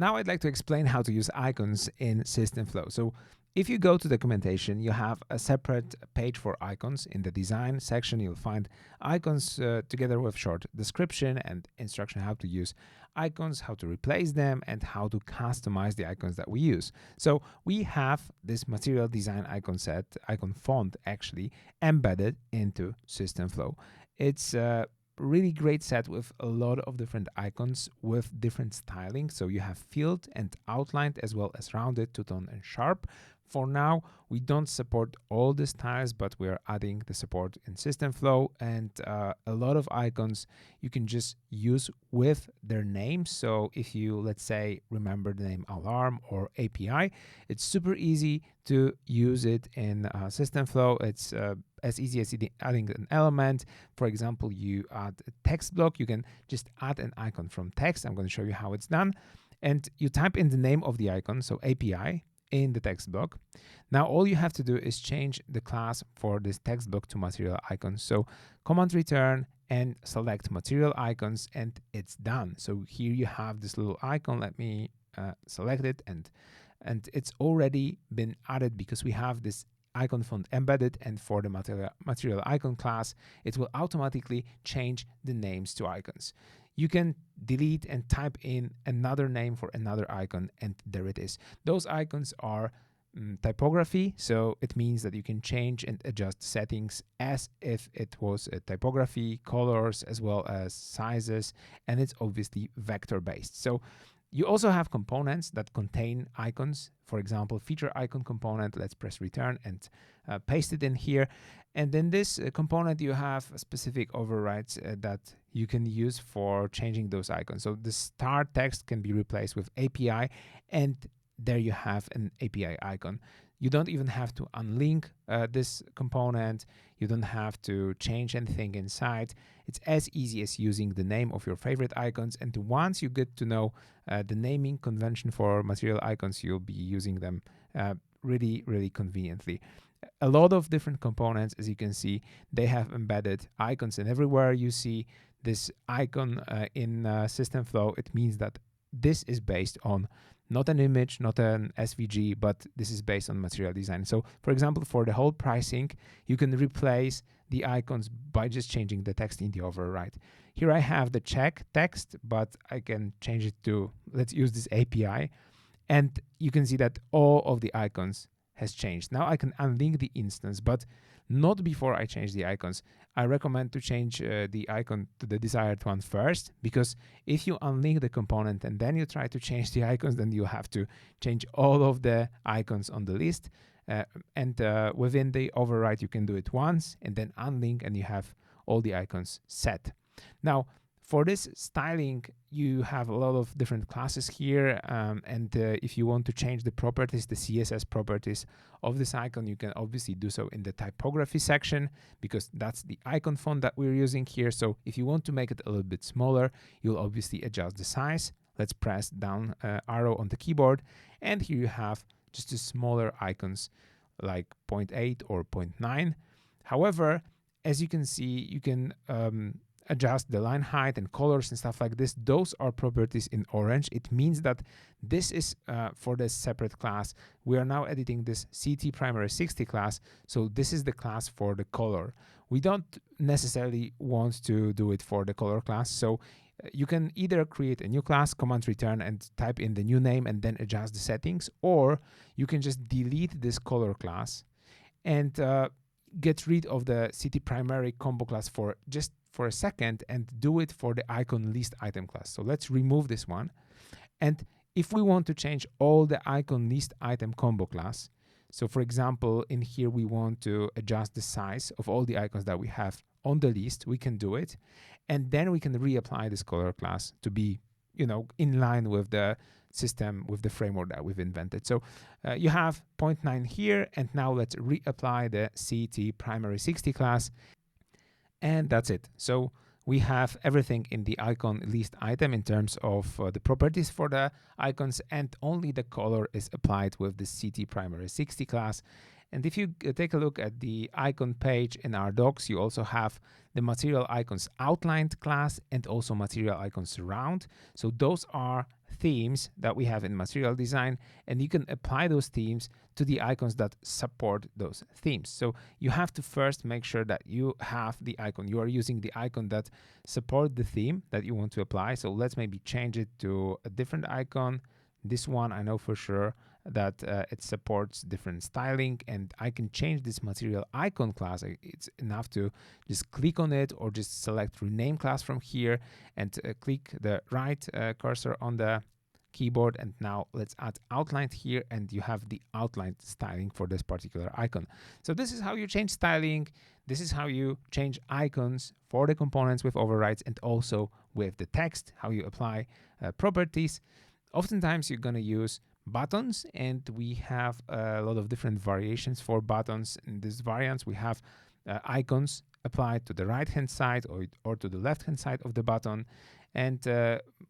now I'd like to explain how to use icons in SystemFlow. So if you go to documentation, you have a separate page for icons. In the design section, you'll find icons together with short description and instruction how to use icons, how to replace them, and how to customize the icons that we use. So we have this material design icon set, icon font actually, embedded into SystemFlow. It's really great set with a lot of different icons with different styling. So you have filled and outlined as well as rounded, two-tone and sharp. For now, we don't support all the styles, but we are adding the support in SystemFlow, and a lot of icons you can just use with their names. So if you, let's say, remember the name alarm or API, it's super easy to use it in SystemFlow. It's as easy as adding an element. For example, you add a text block, you can just add an icon from text. I'm going to show you how it's done. And you type in the name of the icon, so API, in the text block. Now all you have to do is change the class for this text block to material icons. So command return and select material icons, and it's done. So here you have this little icon. Let me select it, and it's already been added because we have this icon font embedded, and for the material icon class, it will automatically change the names to icons. You can delete and type in another name for another icon, and there it is. Those icons are typography, so it means that you can change and adjust settings as if it was a typography, colors, as well as sizes, and it's obviously vector based. So you also have components that contain icons. For example, feature icon component. Let's press return and paste it in here. And then this component, you have specific overrides that you can use for changing those icons. So the start text can be replaced with API, and there you have an API icon. You don't even have to unlink this component. You don't have to change anything inside. It's as easy as using the name of your favorite icons. And once you get to know the naming convention for material icons, you'll be using them really, really conveniently. A lot of different components, as you can see, they have embedded icons, and everywhere you see this icon in SystemFlow, it means that this is based on not an image, not an SVG, but this is based on material design. So for example, for the whole pricing, you can replace the icons by just changing the text in the override. Here I have the check text, but I can change it to, let's use this API. And you can see that all of the icons has changed. Now I can unlink the instance, but not before I change the icons. I recommend to change the icon to the desired one first, because if you unlink the component and then you try to change the icons, then you have to change all of the icons on the list. And within the override, you can do it once and then unlink, and you have all the icons set. Now, for this styling, you have a lot of different classes here, and if you want to change the properties, the CSS properties of this icon, you can obviously do so in the typography section, because that's the icon font that we're using here. So if you want to make it a little bit smaller, you'll obviously adjust the size. Let's press down arrow on the keyboard, and here you have just the smaller icons like 0.8 or 0.9. However, as you can see, you can adjust the line height and colors and stuff like this. Those are properties in orange. It means that this is for the separate class. We are now editing this CT primary 60 class. So this is the class for the color. We don't necessarily want to do it for the color class. So you can either create a new class, command return, and type in the new name and then adjust the settings, or you can just delete this color class and get rid of the CT primary combo class for a second and do it for the icon list item class. So let's remove this one. And if we want to change all the icon list item combo class, so for example, in here we want to adjust the size of all the icons that we have on the list, we can do it. And then we can reapply this color class to be, in line with the system, with the framework that we've invented. So you have 0.9 here, and now let's reapply the CT primary 60 class. And that's it. So we have everything in the icon list item in terms of the properties for the icons, and only the color is applied with the CT primary 60 class. And if you take a look at the icon page in our docs, you also have the material icons outlined class and also material icons round. So those are themes that we have in material design, and you can apply those themes to the icons that support those themes. So you have to first make sure that you have the icon. You are using the icon that support the theme that you want to apply. So let's maybe change it to a different icon. This one, I know for sure that it supports different styling, and I can change this material icon class. It's enough to just click on it or just select rename class from here and click the right cursor on the keyboard, and now let's add outline here, and you have the outline styling for this particular icon. So this is how you change styling. This is how you change icons for the components with overrides, and also with the text, how you apply properties. Oftentimes you're going to use buttons, and we have a lot of different variations for buttons. In this variants, we have icons applied to the right hand side or to the left hand side of the button. And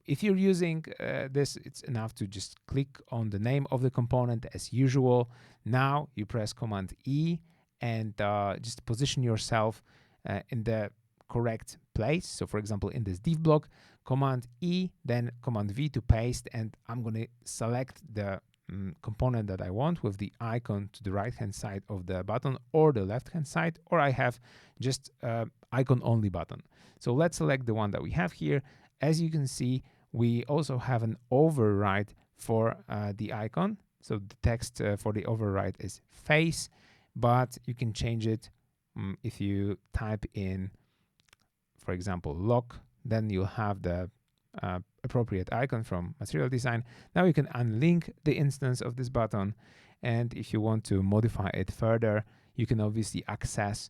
if you're using this, it's enough to just click on the name of the component as usual. Now you press Command E and just position yourself in the correct place. So for example, in this div block, Command E, then Command V to paste, and I'm going to select the component that I want with the icon to the right hand side of the button or the left hand side, or I have just icon only button. So let's select the one that we have here. As you can see, we also have an override for the icon. So the text for the override is face, but you can change it if you type in, for example, lock, then you'll have the appropriate icon from material design. Now you can unlink the instance of this button, and if you want to modify it further, you can obviously access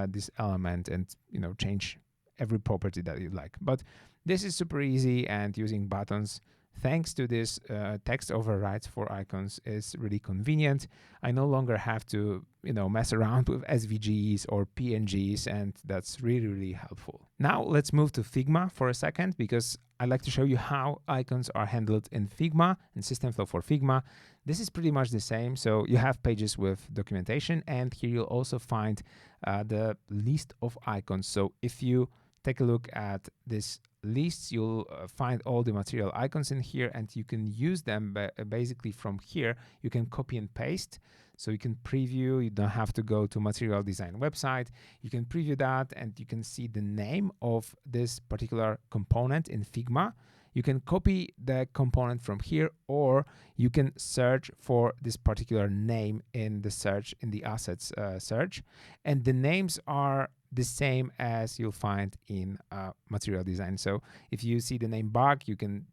this element and change every property that you like. But this is super easy, and using buttons thanks to this text overrides for icons is really convenient. I no longer have to mess around with SVGs or PNGs, and that's really, really helpful. Now let's move to Figma for a second, because I'd like to show you how icons are handled in Figma and SystemFlow for Figma. This is pretty much the same. So you have pages with documentation, and here you'll also find the list of icons. So if you take a look at this lists, you'll find all the material icons in here, and you can use them basically from here. You can copy and paste, so you can preview. You don't have to go to material design website. You can preview that, and you can see the name of this particular component in Figma. You can copy the component from here, or you can search for this particular name in the search, in the assets search, and the names are the same as you'll find in material design. So if you see the name bug, you can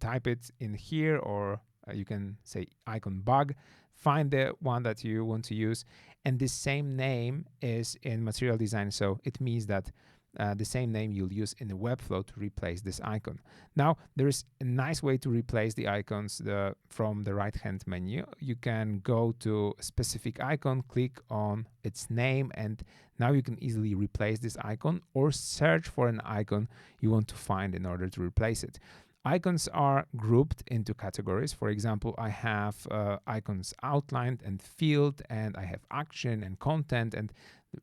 type it in here, or you can say icon bug, find the one that you want to use, and the same name is in material design. So it means that the same name you'll use in the Webflow to replace this icon. Now, there is a nice way to replace the icons from the right-hand menu. You can go to a specific icon, click on its name, and now you can easily replace this icon or search for an icon you want to find in order to replace it. Icons are grouped into categories. For example, I have icons outlined and field, and I have action and content, and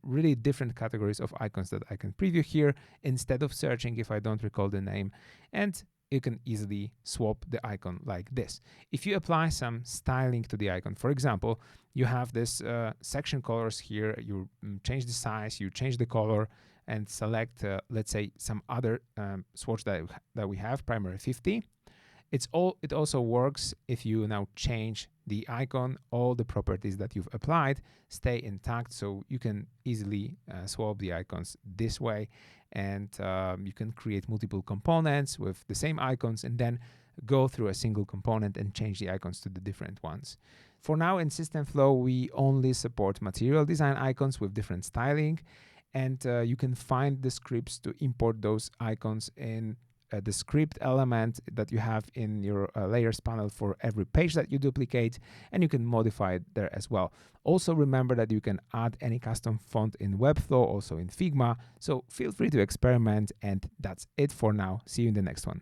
really different categories of icons that I can preview here instead of searching if I don't recall the name. And you can easily swap the icon like this. If you apply some styling to the icon, for example, you have this section colors here, you change the size, you change the color, and select, let's say, some other swatch that we have, primary 50. It also works if you now change the icon. All the properties that you've applied stay intact, so you can easily swap the icons this way, and you can create multiple components with the same icons and then go through a single component and change the icons to the different ones. For now in SystemFlow, we only support material design icons with different styling, and you can find the scripts to import those icons in the script element that you have in your layers panel for every page that you duplicate, and you can modify it there as well. Also remember that you can add any custom font in Webflow, also in Figma, so feel free to experiment, and that's it for now. See you in the next one.